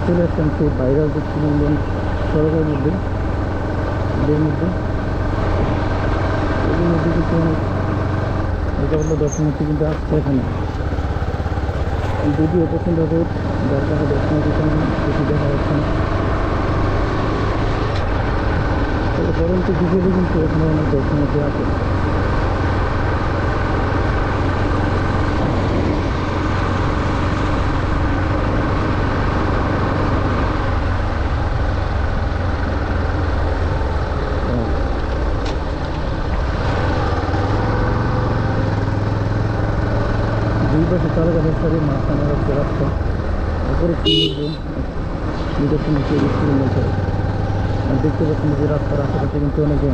চলে আসলাম সেই ভাইরাল দক্ষিণবঙ্গন সড়কের মধ্যে এর মধ্যে কিন্তু অনেক এটা হলো দর্শনার্থী কিন্তু আসছে এখানে যদিও প্রচণ্ড রোদ যার কারণে দর্শনার্থী তেমন বেশি দেখা যাচ্ছে না তবে পরবর্তী বিকেলে কিন্তু এখানে অনেক দর্শনার্থী আছে দুই পাশে তারা গাছের মাঝখানে হচ্ছে রাস্তা উপরে নিদর্শন হিসেবে মধ্যে দেখতে পাচ্ছেন যে রাস্তার আশেপাশে কিন্তু অনেকজন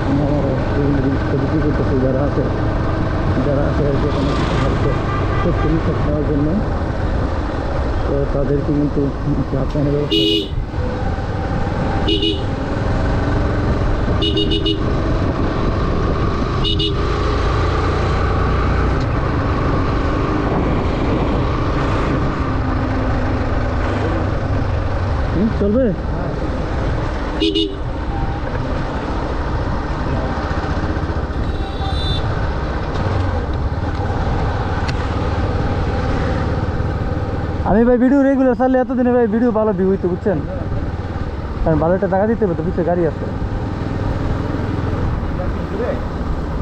আমারও বিভিন্ন জিনিসটা বিক্রি করতেছে যারা আছে আর কি কোনো কিছু ভাবছে সত্যি নিঃশ্বাস নেওয়ার জন্য তো তাদেরকে কিন্তু আপনার ব্যবস্থা চলবে আমি ভাই ভিডিও রেগুলার চাললে এতদিনে ভাই ভিডিও ভালো ভিউ হইতে বুঝছেন কারণ ভালো একটা টাকা দিতে হবে তো পিছিয়ে গাড়ি আছে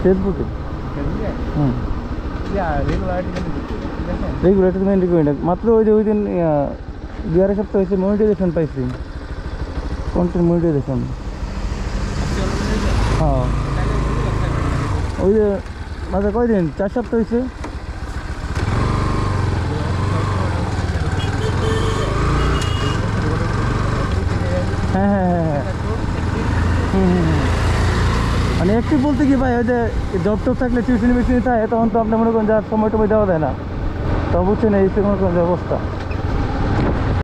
ফেসবুকে রেগুলার মেন রিকমেন্ড মাত্র ওই দিন 2-2 সপ্তাহ হয়েছে মনিটাইজেশন পাইছি কন্টেন্ট মনিটাইজেশন হ্যাঁ ওই যে মাঝে কয়দিন 4 সপ্তাহ হয়েছে হ্যাঁ মানে একটু বলতে কি ভাই ওই যে জব টব থাকলে টিউশনি মিউশনি থাকে তখন তো আপনি মনে করেন যার সময় টময় দেওয়া দেয় না তো বুঝছেন এই মনে করেন অবস্থা